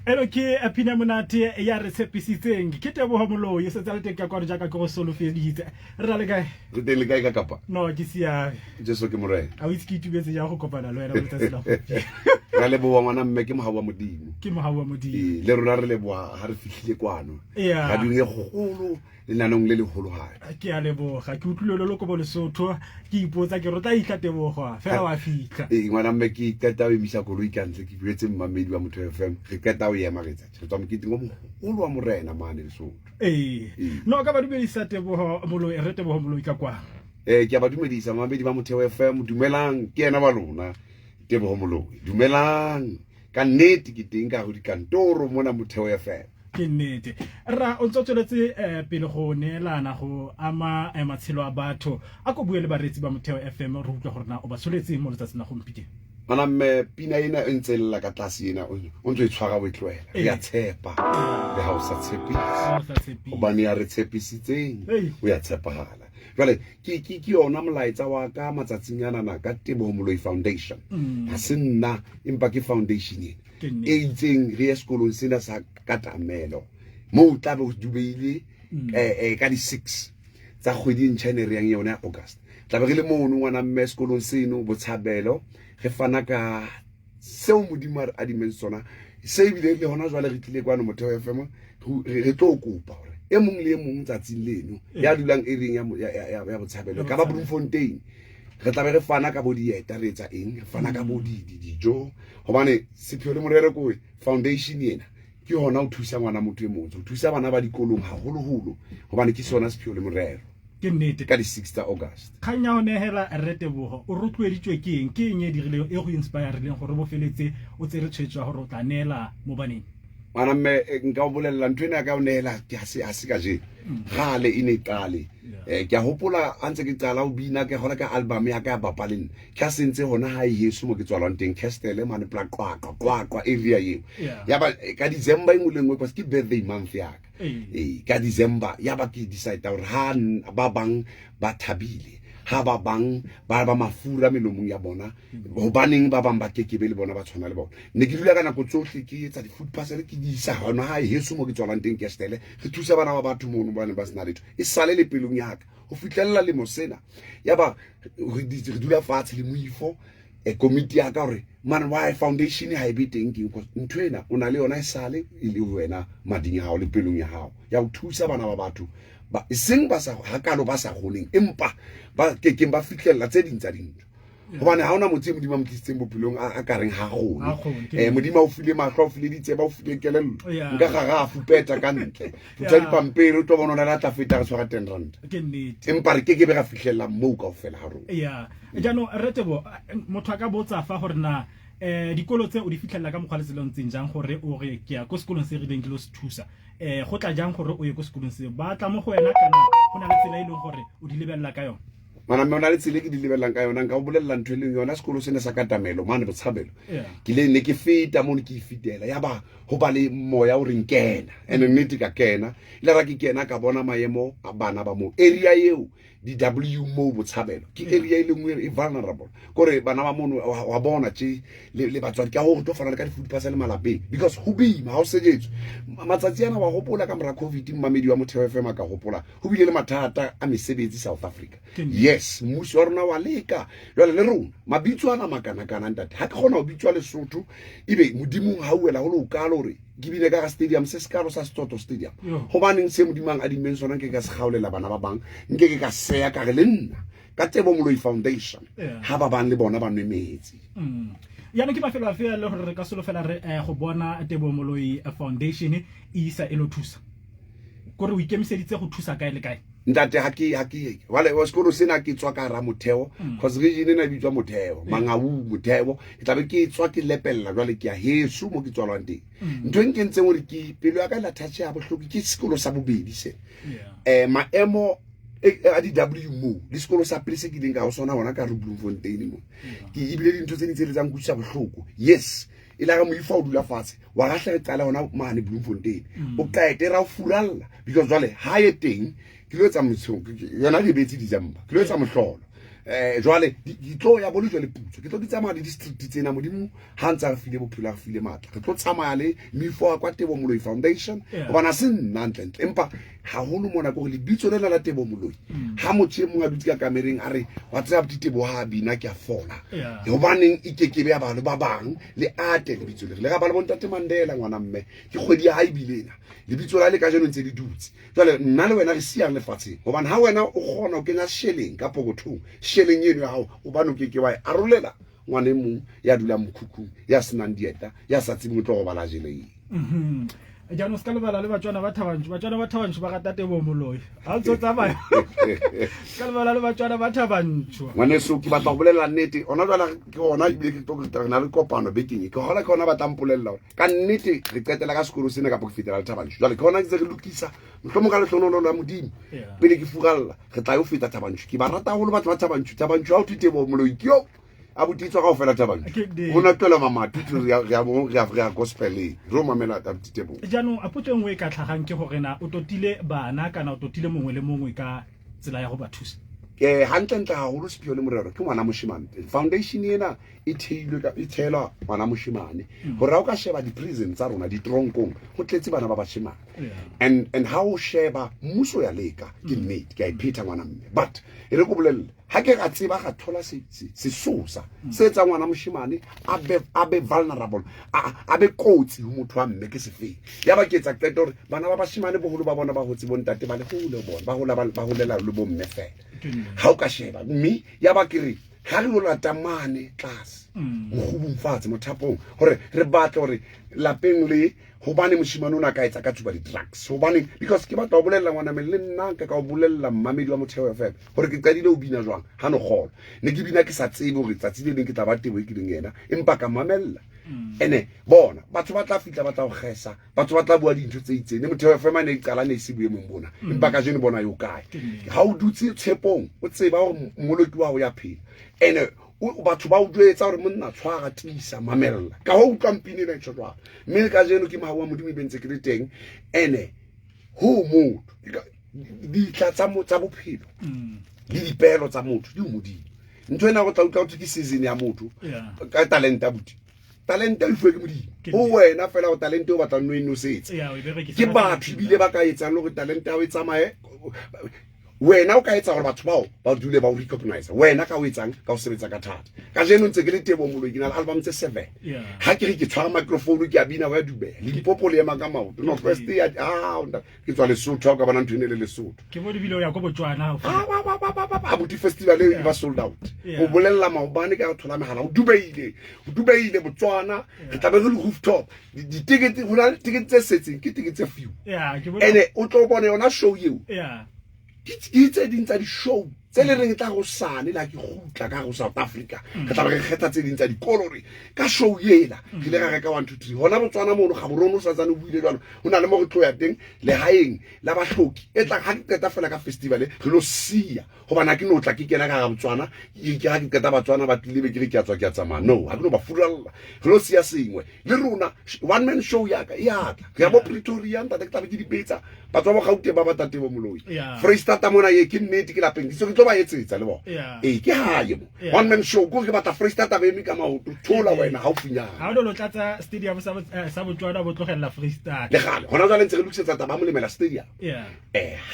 Elo ke a pina monate ya re tshepisitseng ke Teboho Moloi se tsa le teng ka kwa jaaka go solofeditse re ra le kae re teng le kae ka kapa no ke sia jeso ke morena a witse ke tubetse ya go kopana le wena botsa sela go ra le boa ngwana mme ke mohawa modimo ke mohawa modimo le rona re le boa ha re fihlile kwano ga di le gogolo le nanong le le golo ha ke a leboga ke utlwile lo go bole Sotho ke ipotsa ke rota itla Tebogo fela wa fitla ngwana mme ke tata o emisa koloi ka ntle ke buetse mmamedi wa motho FM re keta o ema retsa tswa mokete ngo mogolo wa morena mane Lesotho no ka ba dumedisa Teboho Moloi re Teboho Moloi ka kwa ke ba dumedisa mmamedi ba motho FM dumelang ke ena ba lona Teboho Moloi dumelang ka nnete ke teng ka go dikantoro mona motho FM ke nnete ra o tsotsoletse pele go neelana go ama matshelo a batho a go buele baretsi ba Motheo FM re utlwa gore na o ba soletse mo letsa sena go mpite ana mme pina ina entsella ka tlase ina o ntse itshwara botlwela ya tshepa le ha o sa tshepise o bane ya re tshepisitseng o ya tshepagala jwale ke yona molaetsa wa ka matsatsinyana na ka Teboho Moloi Foundation ha se nna empa ke foundation e itseng re ya sekolong sena sa katamelo mo tla bo dubeile ka di 6 tsa kgwedi ntšhane re yang yona August tla be re le mono ngwana mme sekolong seno botshabelo re fana ka seo modimo a dimensona se bile le hona jwale re tlile kwana Motheo FM re tlo kopa hore e mong le e mong tsatsing leno ya dulang e reng ya botshabelo ka ba Bloemfontein re tla be re fana ka bo dieta re etsa eng re fana ka bo dijo hobane sepheo le morero ko foundation yena ke hona o thusa ngwana motho e mong o thusa bana ba dikolong haholo hobane ke sona sepheo le morero ke nnete ka di 6 August khanya o nehela re Teboho o rotloeditswe ke eng ke eng e dirileng e go inspire leng gore bo feletse o tsere tshwetso gore o tla neela mo baneng mana mme nka o bolella ntwena ka o nehela ke ha se ka je gale ine qale ke a hopola antse ke qala o bina ke gona ka album ya ka ya bapaleng ke sentse hona ha Yesu mo ke tswalwang teng Castele mane pla kwa area eo ya ba ka December engwe lengwe because ke birthday month ya ka ka December ya ba ke decide hore ha ba bang ba thabile ha ba bang ba mafura melomong ya bona hobaneng ba bang ba kekebe le bona ba tshwana le bona ne ke dula ka nako tsohle ke etsa di food parcel ke di isa hona ha Yesu mo ke tswalang teng Castele re thusa bana ba batho mono bana ba sena letho e sale le pelong ya ka ho fitlhella le mosena ya ba re dula fatshe le moifo committee ya ka hore man why foundation ha e be teng ke ntwena o na le yona e sale e le wena mading ya hao le pelong ya hao ya ho thusa bana ba batho ba seng ba sa hakalo ba sa goleng empa ba kekeng ba fitlhella tse ding tsa dintho hobane ha ona motse modimo mo tlitseng bophelong a ka reng ha gone modimo o file mahlo o file ditse ba o file kelello nka ga fupeta ka ntle futsa dipampiri o tlo bona la tla feta re tshwara 10 rand ke nnete empa re keke be ga fitlhella mo ka ofela ha rona jano re Teboho motho ka botsa fa gore na dikolo tse o di fitlhella ka mogwa le selong tseng jang gore o re ke ya ko sekolong se re ding ke lo se thusa go tla jang gore o ye ko sekolong se ba tla mo go wena kana go na le tsela e leng gore o di lebella ka yona mana mme ona le tsile ke di lebellang ka yona nka o bolella ntho le yona sekolo sene sa katamelo mane botshabelo ke le ne ke feta mo ke fitela ya ba ho ba le moya o reng kena ene nnete ka kena ile ra ke kena ka bona maemo a bana ba mo area eo di W mo botshabelo ke area e lengwe e vulnerable kore bana ba mono wa bona tse le batswadi ka ho to fana ka di food parcel malapeng because ho bima ha o sejetswe matsatsi ana wa gopola ka mora COVID mmamedi wa Motheo FM ka gopola ho bile le mathata a mesebetsi South Africa yes mmuso wa rona wa leka jwale le rona mabitso ana makana ntate ha ke gona ho bitswa Lesotho ibe modimong ha uela ho lo ukalo hore ke bile ka stadium se sekalo sa Stoto Stadium hobaneng se modimang a dimensona ke ka se gaolela bana ba bang nke ke ka seya ka re le nna ka Teboho Moloi Foundation ha ba bang le bona ba nwemetsi yana ke mafelo a fela le gore re ka solofela re go bona Teboho Moloi Foundation e isa elo thusa gore o ikemiseditse go thusa kae le kae ntate ha ke wale wa sekolo sena ke tswa ka ra Motheo cause region ena bitswa Motheo Mangau Motheo ke tla be ke tswa ke lepella jwale ke ya Yesu mo ke tswalwang teng ntwe nke ntseng hore ke pelo ya ka la touch ya bohloki ke sekolo sa bobedi se maemo a di W mo le sekolo sa pele se ke ding ka ho sona hona ka re Bloemfontein mo ke ibile dintho tse dintse le tsang kutsha bohloko yes ila ga moifa o dula fatshe wa gahla tsala hona mane Bloemfontein o ka etera o furalla because jwale ha ye teng ke lo etsa motshong yona le betse December ke lo etsa mohlolo jwale di tlo ya bolo jwale putso ke tlo di tsamaya le district tsena modimo ha ntsa re file bophelo a file matla re tlo tsamaya le mefo kwa Teboho Moloi Foundation hobana se nna ntle empa ha holo mona go le bitso le la Teboho Moloi ha motho e mong a dutse ka kamereng a re wa tsaya Teboho ha bina ke a fola hobaneng ikekebe ya bana ba bang le ate le bitso le ga ba le bontate Mandela ngwana mme ke kgwedi ya haibilena le bitso la le ka jeno ntse di dutse jwale nna le wena re siang lefatsheng hobane ha wena o kgona o kenya shelling ka pokothong shelling eno ya hao o bana o keke wa arolela ngwane mong ya dula mokhukhung ya senang dieta ya sa tsebe motlo go bala jele jaanong se ka lebala le batswana ba thabantsho ba rata Teboho Moloi ha ntse tsamaya ka lebala le batswana ba thabantsho ngwane so ke batla go bolela nnete ona jwala ke ona ebile ke tlo na le kopano bekeng ke hola ke ona ba tampolella ka nnete re qetela ka sekolo sena ka po ke fetela le thabantsho jwale ke ona ke re lokisa motho ka le tlhono la modimo pele ke fugalla re tla yo feta thabantsho ke ba rata holo batho ba thabantsho ha o Teboho Moloi ke yo a botitswa ga o fela thabantsho bona tlola mama tutu ya gospel ro mamela ta Teboho jaanong a potso engwe ka tlhagang ke gore na o totile bana kana o totile mongwe le mongwe ka tsela ya go ba thusa ke hantle haholo sepio le morero ke ngwana moshimane foundation ena e theilwe ngwana moshimane gore o ka sheba di prison tsa rona di tronkong go tletse bana ba bashimane and how sheba mmuso ya leka ke nnete ke a ipheta ngwana mme but e re go bolelle ha ke ga tseba ga thola sesosa se tsa ngwana moshimane a be vulnerable a be kotsi ho motho wa mme ke sefeng ya ba ke tsa qeto gore bana ba bashimane boholo ba bona ba hotse bontate ba le hole bona ba holela le bo mme fela ha o ka sheba mme ya ba ke re ha re lo lata mane class go bumfatse mothapong gore re batla gore lapeng le hobane moshimane ona ka etsa ka tsuba di drugs hobane because ke batla go bolella ngwana me le nna ka go bolella mmamedi wa Motheo FM gore ke qadile o bina jwang ha no golo ne ke bina ke sa tsebe gore tsatsi le leng ke tla ba Teboho ke leng yena empa ka mamella ene bona batho ba tla fitla ba tla go gesa batho ba tla bua dintho tse itseng ne Motheo FM ne iqala ne se boemong bona empa ka jeno bona yo kae ha o dutse tshepong o tseba gore moloki wa go ya phela ene batho ba o jwetsa gore monna tshwara tisa mamella ka ho utlwa mpine le tshotwa mme ka jeno ke mawa modimo bentse ke le teng ene ho motho di tlatsa motsa bophelo di dipelo tsa motho di modimo ntwe ena go tla utlwa ke season ya motho ka talenta buti talenta e fuwe ke modimo o wena fela go talenta o batla no inosetse ke batho bile ba ka etsa le go talenta o tsamaye wena o ka etsa gore batho bao ba dule ba o recognize wena ka o etsang ka o sebetsa ka thata ka jeno ntse ke le Teboho Moloi ke na album tse 7 ha ke re ke tshwara microphone ke a bina wa dubela le dipopolo ya maka maoto no first ya ke tswa Lesotho ka bana ntwene le Lesotho ke bo dibile o ya go Botswana a buti festival e ba sold out o bolella maobane ka thola megala o dubeile Botswana ke tla be le rooftop di ticket go na ticket tse setseng ke ticket tse few ene o tlo bona yona show eo tse ding tsa di show tse le re tla go sane la ke gutla ka go South Africa ke tla re kgetha tse ding tsa di kolori ka show yela ke le ga reka 1 2 3 hona Botswana mono ga borono sa tsane o buile jwana ho na le mo go tlo ya teng le haeng la bahloki e tla ga ke qeta fela ka festival re lo sia go bana ke no tla ke kena ka Botswana ke ga ke qeta Batswana ba tlile be ke re ke a tswa ke a tsamaya no ha ke no ba furalla re lo sia sengwe le rona one man show ya ka ya tla ke ya bo Pretoria nta ke tla be ke di betsa batho ba gaute ba batla Teboho Moloi Freestata mona ye ke nnete ke lapeng ditso ke tlo ba etsetsa le bo ke hae mo one man show go ke batla Freestata ba emi ka maoto thola wena ha o finyana ha o lo tlatsa stadium sa Botswana bo tlogela Freestata le gale hona jwale ntse re lokisetsa taba mo lemela stadium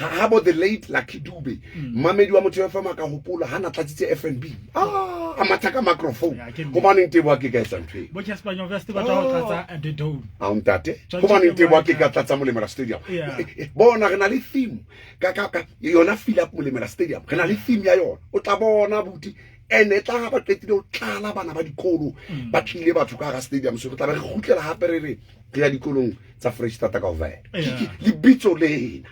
ha bo the late Lucky Dube mamedi wa Motheo FM ka hopola hana tlatsitse FNB a mathaka microphone go bana Teboho ke ka etsa ntwe bo Casper University ba tla go tlatsa the dome a untate go bana Teboho ke ka tlatsa mo lemela stadium bona re na le theme ka yona fill up mo lemela stadium re na le theme ya yona o tla bona buti ene tla ba qetile o tlala bana ba dikolo ba tlile batho ka ga stadium so tla ba re gutlela hape re ya dikolong tsa Freestata ka over le bitso lena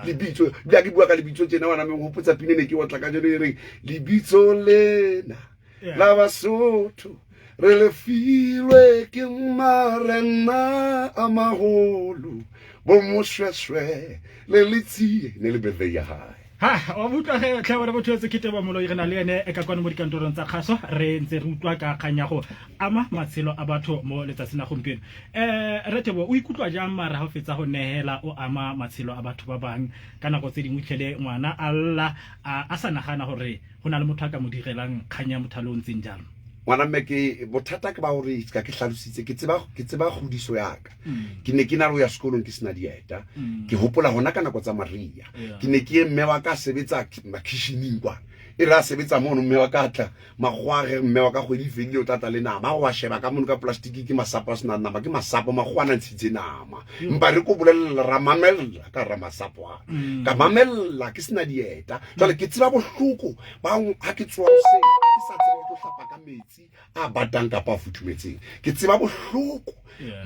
le bitso bia ke bua ka le bitso tsena wana me go hopotsa pinene ke wa tla ka jeno re le bitso lena la Basotho re le filwe ke marena a maholo bo moshweshwe le litsie ne le bebe ya hae ha o butla ge tlha bona botho tse Teboho Moloi re na le ene e ka kwana mo dikantorong tsa kgaso re ntse re utlwa ka kganya go ama matshelo a batho mo letsatsing la gompieno re Teboho o ikutlwa jang mara ha o fetsa go nehela o ama matshelo a batho ba bang ka nako tse dingwe tlhele ngwana alla a sa nagana gore go na le motho a ka mo direlang kganya mothalo o ntseng jalo ngwana mme ke bothata ke ba hore ka ke hlalositse ke tseba godiso yaka ke ne ke na re ya sekolong ke sena dieta ke hopola hona ka nako tsa Maria ke ne ke mme wa ka sebetsa kitchening kwa e ra sebetsa mono mme wa ka tla magware mme wa ka go di fedile o tata le nama wa sheba ka mono ka plastic ke masapo sena nama ke masapo magwana ntshitse nama mpa re ko bolela ra mamella ka ra masapo ka mamella ke sena dieta jwale ke tseba bohloko ba ha ke tswa se ke sa tsebe go hlapa ka metsi a batang ka pa futhumetseng ke tseba bohloko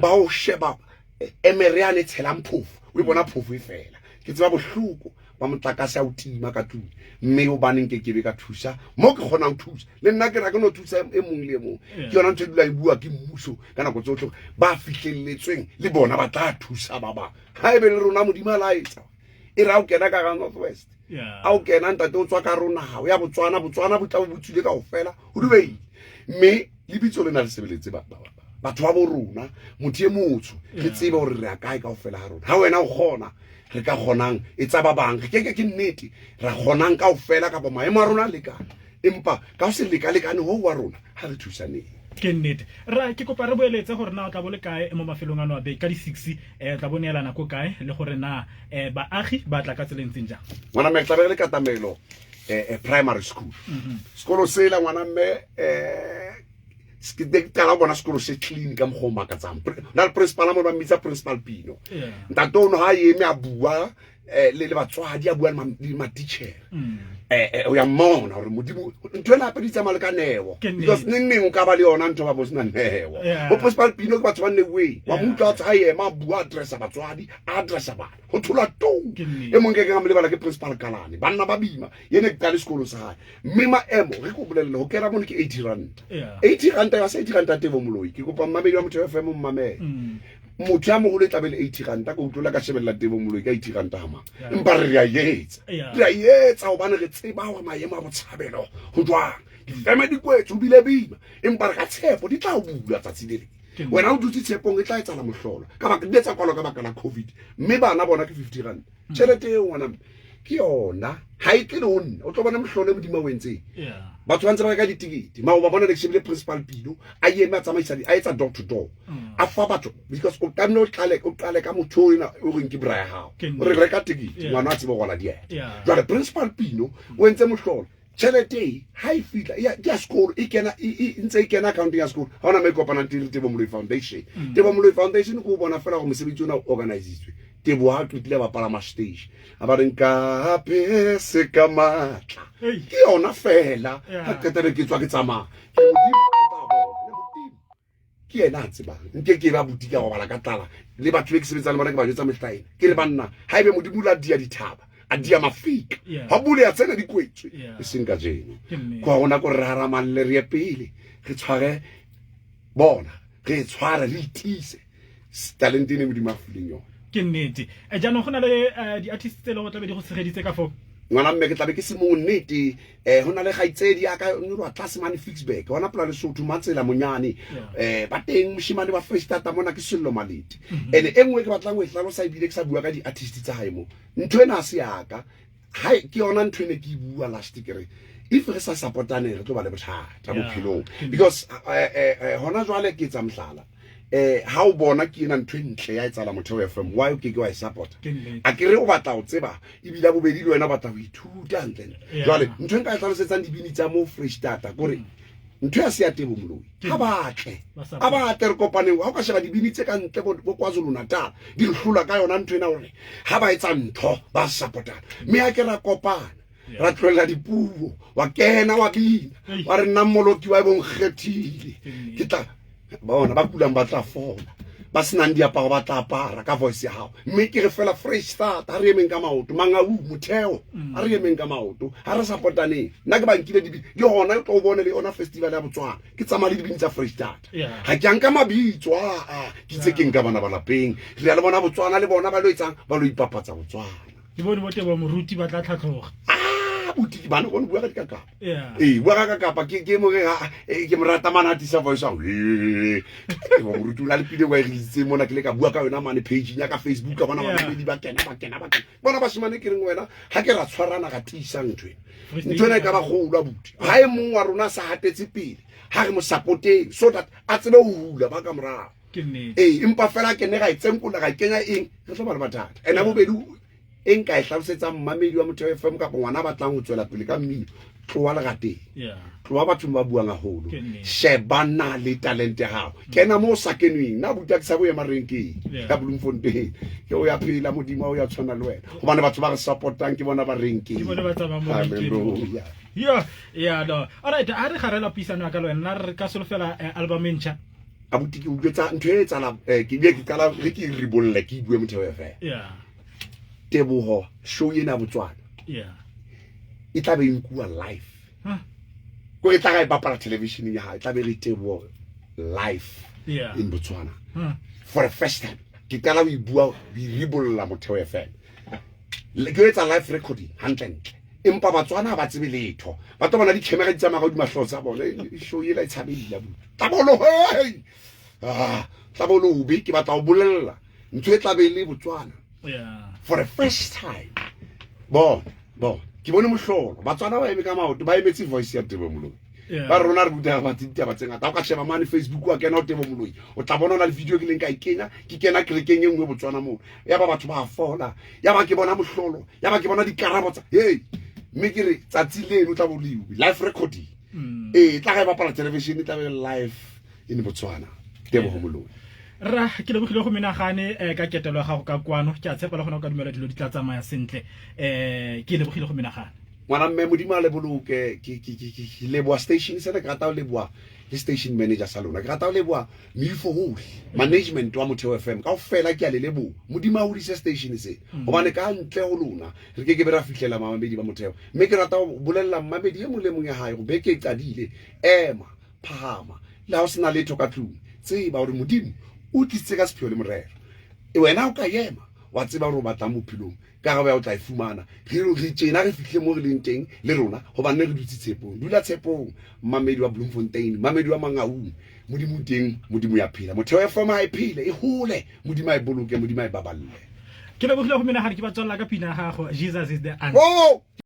ba o sheba emeriane tshela mphofu o bona phofu e fela ke tseba bohloko ba motlakase a o tima ka tlung mme o baneng ke be ka thusa mo ke kgona go thusa le nna ke ra ke no thusa e mong le mong ke yona ntse dula e bua ke mmuso ka nako tsotlhe ba fihlelletsweng le bona ba tla thusa ba ba ha e be le rona modimo a laetsa e ra o kena ka ga Northwest a o kena ntate o tswa ka rona ha o ya Botswana bo tla bo tswile ka ofela o dubei mme lebitso le na le sebeletse batho ba bo rona motho e motho ke tseba hore re a kae ka ofela ha rona ha wena o gona re ka gonang e tsa ba bang ke nnete ra gonang ka ofela ka ba maemo a rona le kana empa ka o se lekane ho wa rona ha re thusaneng ke nnete ra ke kopa re boeletse gore na o tla bo le kae mo mafelong ano a be ka di 6 tla boneelana ko kae le gore na baagi ba tla ka tselentseng jang ngwana mme tla re le katamelo primary school sekolo se la ngwana mme ke tala bona sekolo se clean ka mo maka tsam na le principal mo ba mitsa principal Pino ntato ha yeme a bua le batswadi a bua ma teacher o ya mona hore modimo ntwe la peditsa malekanewo because neng o ka ba le yona ntwe ba bosna newo o principal Pino ke batho ba ne we wa mutla tsa yema bua addressa batswadi addressa ba ho thola to e mong ke ga mo le bala ke principal Kalane banna ba bima yene ke tla le sekolo sa hae mme maemo re go bolelle ho kera mone ke 80 rand 80 rand ya 80 rand Teboho Moloi ke kopa mmamedi wa motho FM mmamela motho a mogolo e tlabele 80 rand ka utlola ka shebella Teboho Moloi ka 80 rand ha ma empa re ya yetsa o bana re tseba hore maemo a botshabelo ho jwang difeme di kwetso bile bima empa re ka tshepo di tla bula tsatsi le wena o dutse tshepong e tla etsa la mohlolo ka ba ke detsa kwalo ka baka la covid mme bana bona ke 50 rand tšhelete e ngwana ke yona ha e tle honna o tlo bona mohlolo modimo o entseng batho ba ntse ba ka ditikiti ma o ba bona le shebile principal Pino a yeme a tsamaisa a etsa door to door a fa batho because o ka nno tlale ka motho o reng ke bra ya hao o re reka tikiti ngwana a tsebe go la dieta jwale principal Pino o entse mohlolo tšhelete ha e fitla ya sekolo e kena ntse e kena accounting ya sekolo ha ona me kopana le Teboho Moloi Foundation Teboho Moloi Foundation go bona fela go mosebetsi ona organizitswe Teboho ha tlile ba palama stage a ba reng ka pese ka matla ke yona fela ha ketere ke tswa ke tsamaya ke modimo ke yena a tsebang nke ke ba butika go bala ka tlala le batho ke sebetsana bona ke ba jetsa mehlaena ke le banna ha ebe modimo la dia dithaba a dia mafika ha bule ya tsena di kwetswe e seng ka jeno kwa gona go rara malle re pele re tshware bona re tshware re itise talentine modimo a fileng yona ke nnete jaanong go na le di artists tse le go tlabe di go segeditse ka fo ngwana mme ke tlabe ke se mo nnete ho na le gaitsedi aka no tlase mane Fixback hona pla le Sotho matsela monyane ba teng moshimane ba Fresh Tata mona ke sello malete ene engwe ke batlang go itlalosa ibile ke sa bua ka di artists tsa hae mo ntwe na se yaka hai ke yona ntwe ne ke bua last kere if re sa supportane re tlo ba le bothata bophelong because hona jwale ke tsa mhlala ha o bona ke ena ntwe ntle ya etsala motho wa FM why o ke wa support a ke re o batla o tseba e bila bobedi le wena batla go ithuta ntle jwale ntwe nka tlhalosetsang dibini tsa mo Fresh Tata gore ntwe ya se ya Teboho Moloi ha batle re kopaneng ha o ka sheba dibini tse ka ntle bo KwaZulu Natal di hlola ka yona ntwe na hore ha ba etsa ntho ba supportana me a ke ra kopana ra tloela dipuo wa kena wa bina wa re nna moloki wa bong kgethile ke tla bona ba kulang ba tla fola ba senang diaparo ba tla apara ka voice ya hao mme ke re fela Fresh Tata re emeng ka maoto mangau motheo a re emeng ka maoto ha re supportaneng nna ke ba nkile dibi le hona o tlo bona le ona festival ya Botswana ke tsamaya le dibini tsa Fresh Tata ha ke anka mabitso ke tse ke nka bana ba lapeng re ya le bona Botswana le bona ba lo etsang ba lo ipapatsa Botswana ke bone bote ba moruti ba tla tlhatlhoga buti bana go bua ka dikaka yeah bua ka kapa ke mo ke mo rata mana tisa voice out go rutula le pile wa ritse mona ke le ka bua ka yona mane page ya ka Facebook ka bona ba di ba kena bona ba shimane ke reng wena ha ke ra tshwarana ka tisa ntwe ntwe ka ba go la buti ha e mong wa rona sa hatetse pele ha re mo supporteng so that a tsebe ho hula ba ka mora empa fela ke ne ga itsenkola ga kenya eng re tlo ba le mathata ena bobedi eng ka e hlalosetsa mmamedi wa Motheo FM ka ngwana ba tlang ho tswela pele ka mmino tloa le gate tloa batho ba buang a holo shebana le talent ya hao kena mo sa kenweng na buta ke sa bo ya marenkeng ka Bloemfontein ke o ya phela modimo o ya tshwana le wena go bana batho ba re supportang ke bona ba renkeng ke bona ba tsamaya mo renkeng yeah no alright a re garela pisano ka le wena re ka solofela album entšha abuti ke utlwetsa ntho e tsala ke be ke kala re ke ribolle ke bue Motheo FM Teboho show yena Botswana e tla be nkuwa live go e tla ga e bapala television ya ha e tla be re Teboho live in Botswana for the first time ke kala we bua we ribolla Motheo FM le ke etsa live recording hantle empa Batswana ba tsebe letho ba to bona di camera di tsamaya di mahlo tsa bone show yela e tshabile tabolo tabolo be ke batla o bolella ntwe tla be le Botswana for the first time bo ke bone mohlolo Batswana ba eme ka maoto ba emetse voice ya Teboho Moloi ba rona re buta ba titya ba tsenga ta ka sheba mane Facebook wa kena o Teboho Moloi o tla bona na le video ke leng ka ikenya ke kena kerekeng engwe Botswana mo ya ba batho ba fola ya ba ke bona mohlolo ya ba ke bona dikarabo tsa hey mme ke re tsatsi le no tla boliwe live recording tla ga ba pala television tla be live in Botswana Teboho Moloi ra ke le bogile go menagane ka ketelo ya gago ka kwano ke a tshepa le gona go ka dumela dilo di tla tsamaya sentle ke le bogile go menagane ngwana mme modimo le boloke ke le boa station se re ka ta le boa le station manager salona ke rata le boa milfo hole management wa Motheo FM ka ofela ke a le lebo modimo a hodise station se gobane ka ntle go lona re ke be ra fihlela mamedi ba Motheo mme ke rata go bolella mamedi e mo le mong ya hae go beke qadile ema phahama la ho sena letho ka tlung tseba hore modimo o tlitse ka sepheo le morero e wena o ka yema wa tseba hore o batla mophilong ka ga ba o tla ifumana re tsena re fihle mo re leng teng le rona go ba nne re dutse tshepong dula tshepong mamedi wa Bloemfontein mamedi wa Mangaung modimo teng modimo ya phela Motheo FM ha e phele e hole modimo a e boloke modimo a e baballe ke le bogile go menagane ke ba tswalla ka pina gago Jesus is the answer